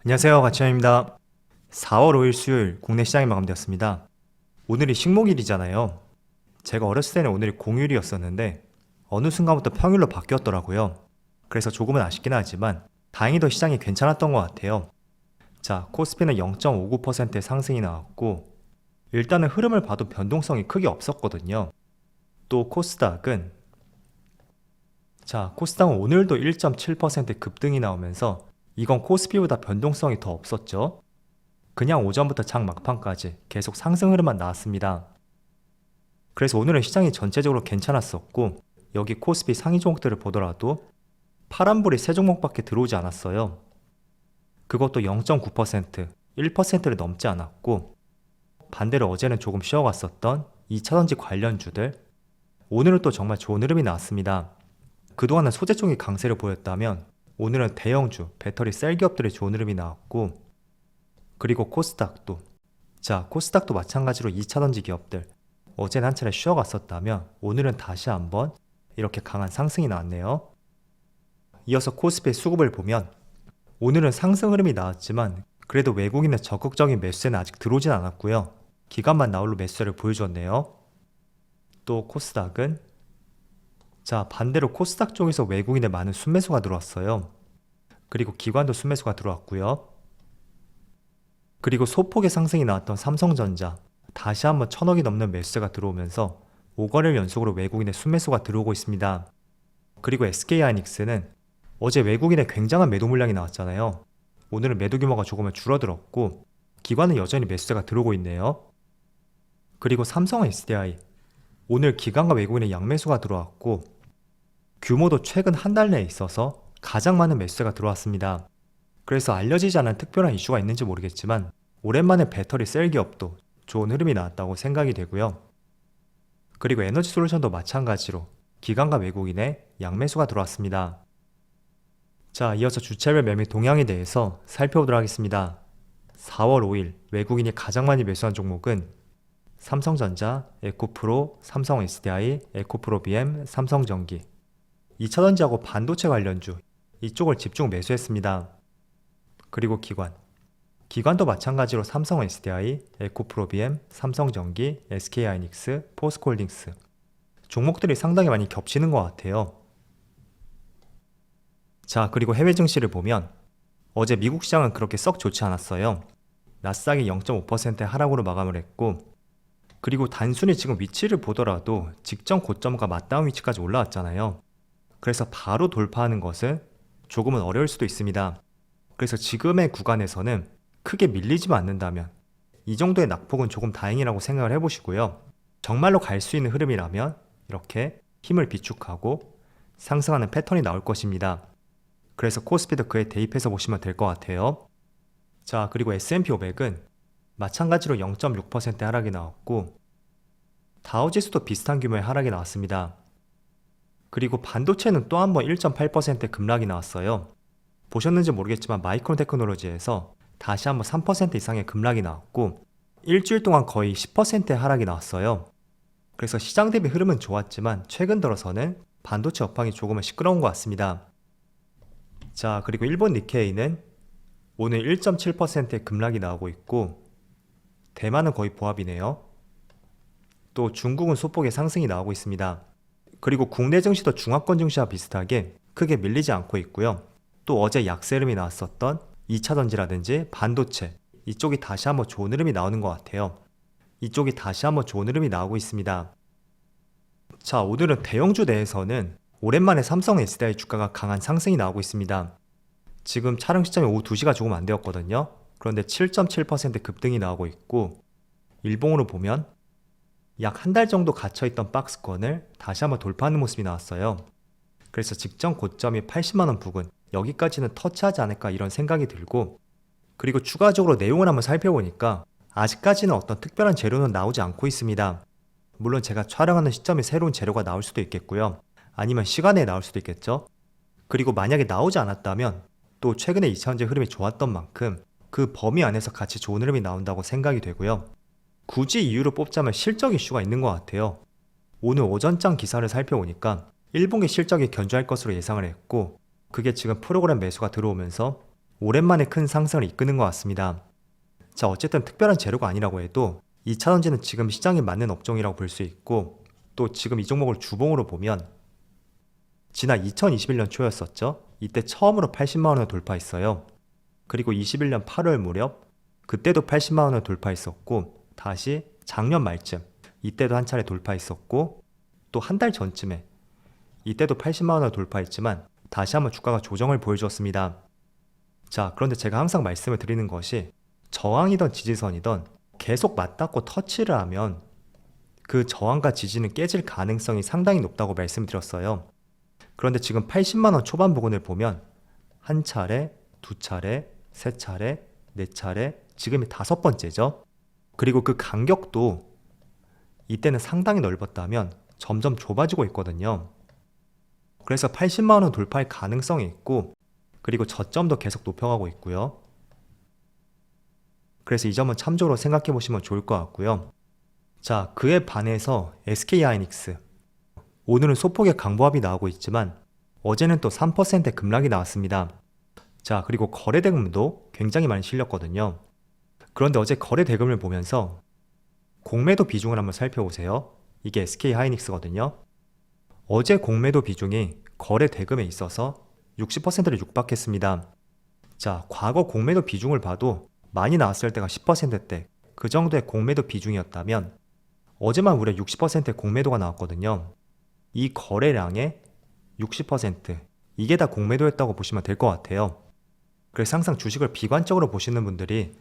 안녕하세요, 가치현입니다. 4월 5일 수요일 국내 시장이 마감되었습니다. 오늘이 식목일이잖아요. 제가 어렸을 때는 오늘이 공휴일이었었는데 어느 순간부터 평일로 바뀌었더라고요. 그래서 조금은 아쉽긴 하지만 다행히도 시장이 괜찮았던 것 같아요. 자, 코스피는 0.59%의 상승이 나왔고 일단은 흐름을 봐도 변동성이 크게 없었거든요. 또 코스닥은 오늘도 1.7% 급등이 나오면서 이건 코스피보다 변동성이 더 없었죠. 그냥 오전부터 장 막판까지 계속 상승 흐름만 나왔습니다. 그래서 오늘은 시장이 전체적으로 괜찮았었고 여기 코스피 상위 종목들을 보더라도 파란불이 세 종목밖에 들어오지 않았어요. 그것도 0.9%, 1%를 넘지 않았고 반대로 어제는 조금 쉬어갔었던 2차전지 관련주들, 오늘은 또 정말 좋은 흐름이 나왔습니다. 그동안은 소재 쪽이 강세를 보였다면 오늘은 대형주, 배터리 셀 기업들의 좋은 흐름이 나왔고 그리고 코스닥도 마찬가지로 2차전지 기업들, 어제는 한 차례 쉬어갔었다면 오늘은 다시 한번 이렇게 강한 상승이 나왔네요. 이어서 코스피의 수급을 보면 오늘은 상승 흐름이 나왔지만 그래도 외국인의 적극적인 매수세는 아직 들어오진 않았고요. 기관만 나홀로 매수세를 보여주었네요. 또 코스닥은 반대로 코스닥 쪽에서 외국인의 많은 순매수가 들어왔어요. 그리고 기관도 순매수가 들어왔고요. 그리고 소폭의 상승이 나왔던 삼성전자, 다시 한번 1,000억이 넘는 매수세가 들어오면서 5거래일 연속으로 외국인의 순매수가 들어오고 있습니다. 그리고 SK하이닉스는 어제 외국인의 굉장한 매도 물량이 나왔잖아요. 오늘은 매도 규모가 조금은 줄어들었고 기관은 여전히 매수세가 들어오고 있네요. 그리고 삼성 SDI, 오늘 기관과 외국인의 양매수가 들어왔고 규모도 최근 한 달 내에 있어서 가장 많은 매수세가 들어왔습니다. 그래서 알려지지 않은 특별한 이슈가 있는지 모르겠지만 오랜만에 배터리 셀 기업도 좋은 흐름이 나왔다고 생각이 되고요. 그리고 에너지 솔루션도 마찬가지로 기관과 외국인의 양매수가 들어왔습니다. 자, 이어서 주체별 매매 동향에 대해서 살펴보도록 하겠습니다. 4월 5일 외국인이 가장 많이 매수한 종목은 삼성전자, 에코프로, 삼성 SDI, 에코프로 BM, 삼성전기, 2차전지하고 반도체 관련주 이쪽을 집중 매수했습니다. 그리고 기관도 마찬가지로 삼성 SDI, 에코프로 BM, 삼성전기, SK하이닉스, 포스코홀딩스 종목들이 상당히 많이 겹치는 것 같아요. 자, 그리고 해외 증시를 보면 어제 미국 시장은 그렇게 썩 좋지 않았어요. 나스닥이 0.5%의 하락으로 마감을 했고 그리고 단순히 지금 위치를 보더라도 직전 고점과 맞닿은 위치까지 올라왔잖아요. 그래서 바로 돌파하는 것은 조금은 어려울 수도 있습니다. 그래서 지금의 구간에서는 크게 밀리지만 않는다면 이 정도의 낙폭은 조금 다행이라고 생각을 해보시고요. 정말로 갈 수 있는 흐름이라면 이렇게 힘을 비축하고 상승하는 패턴이 나올 것입니다. 그래서 코스피도 그에 대입해서 보시면 될 것 같아요. 자, 그리고 S&P 500은 마찬가지로 0.6% 하락이 나왔고 다우지수도 비슷한 규모의 하락이 나왔습니다. 그리고 반도체는 또 한 번 1.8% 급락이 나왔어요. 보셨는지 모르겠지만 마이크론 테크놀로지에서 다시 한번 3% 이상의 급락이 나왔고 일주일 동안 거의 10%의 하락이 나왔어요. 그래서 시장 대비 흐름은 좋았지만 최근 들어서는 반도체 업황이 조금은 시끄러운 것 같습니다. 자, 그리고 일본 니케이는 오늘 1.7%의 급락이 나오고 있고 대만은 거의 보합이네요. 또 중국은 소폭의 상승이 나오고 있습니다. 그리고 국내 증시도 중화권 증시와 비슷하게 크게 밀리지 않고 있고요. 또 어제 약세 흐름이 나왔었던 2차전지라든지 반도체 이쪽이 다시 한번 좋은 흐름이 나오는 것 같아요. 이쪽이 다시 한번 좋은 흐름이 나오고 있습니다. 자, 오늘은 대형주 내에서는 오랜만에 삼성 SDI 주가가 강한 상승이 나오고 있습니다. 지금 촬영 시점이 오후 2시가 조금 안 되었거든요. 그런데 7.7% 급등이 나오고 있고 일봉으로 보면 약 한 달 정도 갇혀있던 박스권을 다시 한번 돌파하는 모습이 나왔어요. 그래서 직전 고점이 80만원 부근, 여기까지는 터치하지 않을까 이런 생각이 들고 그리고 추가적으로 내용을 한번 살펴보니까 아직까지는 어떤 특별한 재료는 나오지 않고 있습니다. 물론 제가 촬영하는 시점에 새로운 재료가 나올 수도 있겠고요. 아니면 시간에 나올 수도 있겠죠. 그리고 만약에 나오지 않았다면 또 최근에 2차전지 흐름이 좋았던 만큼 그 범위 안에서 같이 좋은 흐름이 나온다고 생각이 되고요. 굳이 이유로 뽑자면 실적 이슈가 있는 것 같아요. 오늘 오전장 기사를 살펴보니까 1분기 실적이 견조할 것으로 예상을 했고 그게 지금 프로그램 매수가 들어오면서 오랜만에 큰 상승을 이끄는 것 같습니다. 자, 어쨌든 특별한 재료가 아니라고 해도 2차전지는 지금 시장에 맞는 업종이라고 볼 수 있고, 또 지금 이 종목을 주봉으로 보면 지난 2021년 초였었죠. 이때 처음으로 80만 원을 돌파했어요. 그리고 21년 8월 무렵 그때도 80만 원을 돌파했었고, 다시 작년 말쯤 이때도 한 차례 돌파했었고, 또 한 달 전쯤에 이때도 80만 원을 돌파했지만 다시 한번 주가가 조정을 보여주었습니다. 자, 그런데 제가 항상 말씀을 드리는 것이 저항이던 지지선이던 계속 맞닿고 터치를 하면 그 저항과 지지는 깨질 가능성이 상당히 높다고 말씀드렸어요. 그런데 지금 80만 원 초반 부근을 보면 한 차례, 두 차례, 세 차례, 네 차례, 지금이 5번째죠. 그리고 그 간격도 이때는 상당히 넓었다면 점점 좁아지고 있거든요. 그래서 80만 원 돌파할 가능성이 있고, 그리고 저점도 계속 높여가고 있고요. 그래서 이 점은 참조로 생각해 보시면 좋을 것 같고요. 자, 그에 반해서 SK하이닉스, 오늘은 소폭의 강보합이 나오고 있지만 어제는 또 3%의 급락이 나왔습니다. 자, 그리고 거래 대금도 굉장히 많이 실렸거든요. 그런데 어제 거래 대금을 보면서 공매도 비중을 한번 살펴보세요. 이게 SK하이닉스거든요. 어제 공매도 비중이 거래 대금에 있어서 60%를 육박했습니다. 자, 과거 공매도 비중을 봐도 많이 나왔을 때가 10%대, 그 정도의 공매도 비중이었다면 어제만 무려 60%의 공매도가 나왔거든요. 이 거래량의 60%, 이게 다 공매도였다고 보시면 될 것 같아요. 그래서 항상 주식을 비관적으로 보시는 분들이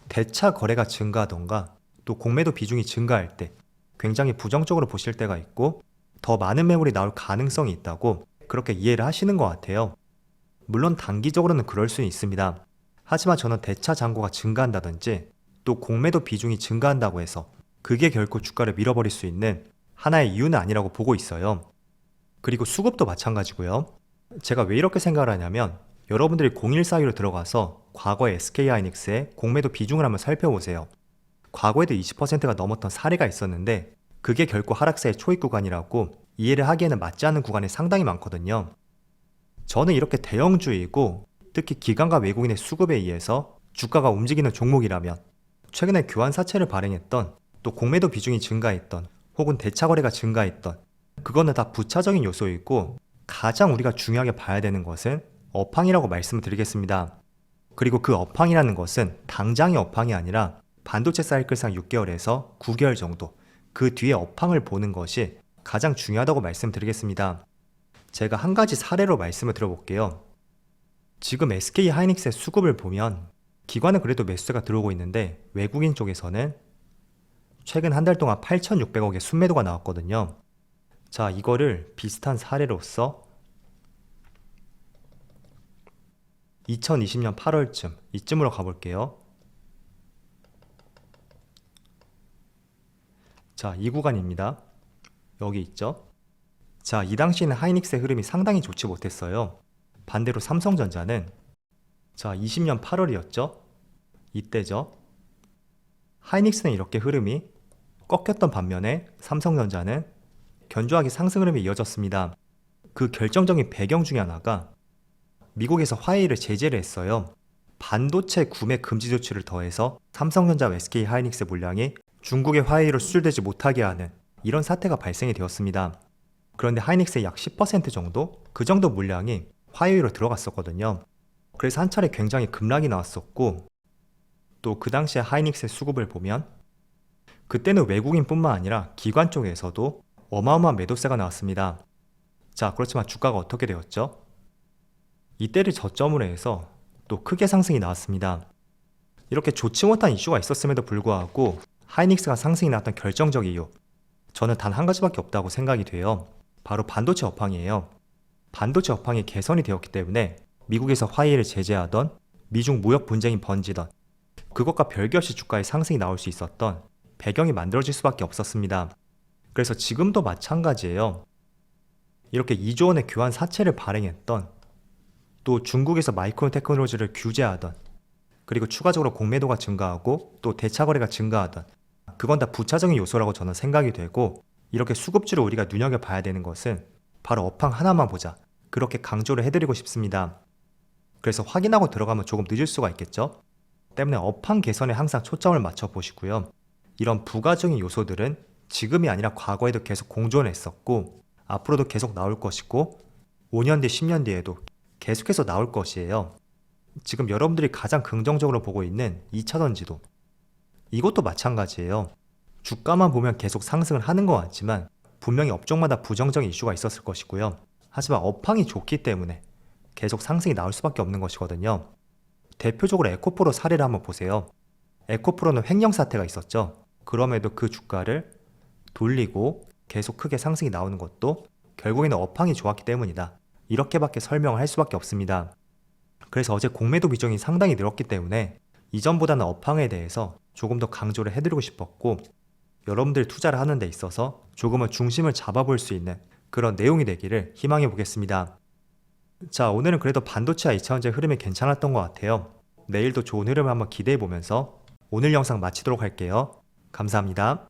대차 거래가 증가하던가 또 공매도 비중이 증가할 때 굉장히 부정적으로 보실 때가 있고, 더 많은 매물이 나올 가능성이 있다고 그렇게 이해를 하시는 것 같아요. 물론 단기적으로는 그럴 수는 있습니다. 하지만 저는 대차 잔고가 증가한다든지 또 공매도 비중이 증가한다고 해서 그게 결코 주가를 밀어버릴 수 있는 하나의 이유는 아니라고 보고 있어요. 그리고 수급도 마찬가지고요. 제가 왜 이렇게 생각을 하냐면, 여러분들이 0142로 들어가서 과거의 SK하이닉스의 공매도 비중을 한번 살펴보세요. 과거에도 20%가 넘었던 사례가 있었는데 그게 결코 하락세의 초입 구간이라고 이해를 하기에는 맞지 않는 구간이 상당히 많거든요. 저는 이렇게 대형주이고 특히 기관과 외국인의 수급에 의해서 주가가 움직이는 종목이라면, 최근에 교환 사채를 발행했던, 또 공매도 비중이 증가했던, 혹은 대차 거래가 증가했던, 그거는 다 부차적인 요소이고, 가장 우리가 중요하게 봐야 되는 것은 업황이라고 말씀을 드리겠습니다. 그리고 그 업황이라는 것은 당장의 업황이 아니라 반도체 사이클상 6개월에서 9개월 정도, 그 뒤에 업황을 보는 것이 가장 중요하다고 말씀드리겠습니다. 제가 한 가지 사례로 말씀을 들어볼게요. 지금 SK하이닉스의 수급을 보면 기관은 그래도 매수세가 들어오고 있는데, 외국인 쪽에서는 최근 한 달 동안 8,600억의 순매도가 나왔거든요. 자, 이거를 비슷한 사례로서 2020년 8월쯤 이쯤으로 가볼게요. 자, 이 구간입니다. 여기 있죠. 자, 이 당시에는 하이닉스의 흐름이 상당히 좋지 못했어요. 반대로 삼성전자는, 자, 20년 8월이었죠. 이때죠. 하이닉스는 이렇게 흐름이 꺾였던 반면에 삼성전자는 견조하게 상승 흐름이 이어졌습니다. 그 결정적인 배경 중에 하나가 미국에서 화웨이를 제재를 했어요. 반도체 구매 금지 조치를 더해서 삼성전자와 SK하이닉스 물량이 중국의 화웨이로 수출되지 못하게 하는 이런 사태가 발생이 되었습니다. 그런데 하이닉스의 약 10% 정도? 그 정도 물량이 화웨이로 들어갔었거든요. 그래서 한 차례 굉장히 급락이 나왔었고, 또 그 당시에 하이닉스의 수급을 보면 그때는 외국인뿐만 아니라 기관 쪽에서도 어마어마한 매도세가 나왔습니다. 자, 그렇지만 주가가 어떻게 되었죠? 이때를 저점으로 해서 또 크게 상승이 나왔습니다. 이렇게 좋지 못한 이슈가 있었음에도 불구하고 하이닉스가 상승이 나왔던 결정적 이유, 저는 단 한 가지밖에 없다고 생각이 돼요. 바로 반도체 업황이에요. 반도체 업황이 개선이 되었기 때문에 미국에서 화웨이를 제재하던, 미중 무역 분쟁이 번지던, 그것과 별개없이 주가에 상승이 나올 수 있었던 배경이 만들어질 수밖에 없었습니다. 그래서 지금도 마찬가지예요. 이렇게 2조 원의 교환 사채를 발행했던, 또 중국에서 마이크론 테크놀로지를 규제하던, 그리고 추가적으로 공매도가 증가하고 또 대차 거래가 증가하던, 그건 다 부차적인 요소라고 저는 생각이 되고, 이렇게 수급주로 우리가 눈여겨봐야 되는 것은 바로 업황 하나만 보자, 그렇게 강조를 해드리고 싶습니다. 그래서 확인하고 들어가면 조금 늦을 수가 있겠죠. 때문에 업황 개선에 항상 초점을 맞춰 보시고요. 이런 부가적인 요소들은 지금이 아니라 과거에도 계속 공존했었고 앞으로도 계속 나올 것이고 5년 뒤, 10년 뒤에도 계속해서 나올 것이에요. 지금 여러분들이 가장 긍정적으로 보고 있는 2차전 지도, 이것도 마찬가지예요. 주가만 보면 계속 상승을 하는 것 같지만 분명히 업종마다 부정적인 이슈가 있었을 것이고요. 하지만 업황이 좋기 때문에 계속 상승이 나올 수밖에 없는 것이거든요. 대표적으로 에코프로 사례를 한번 보세요. 에코프로는 횡령 사태가 있었죠. 그럼에도 그 주가를 돌리고 계속 크게 상승이 나오는 것도 결국에는 업황이 좋았기 때문이다. 이렇게밖에 설명을 할 수밖에 없습니다. 그래서 어제 공매도 비중이 상당히 늘었기 때문에 이전보다는 업황에 대해서 조금 더 강조를 해드리고 싶었고, 여러분들 투자를 하는 데 있어서 조금은 중심을 잡아볼 수 있는 그런 내용이 되기를 희망해 보겠습니다. 자, 오늘은 그래도 반도체와 2차전지 흐름이 괜찮았던 것 같아요. 내일도 좋은 흐름을 한번 기대해 보면서 오늘 영상 마치도록 할게요. 감사합니다.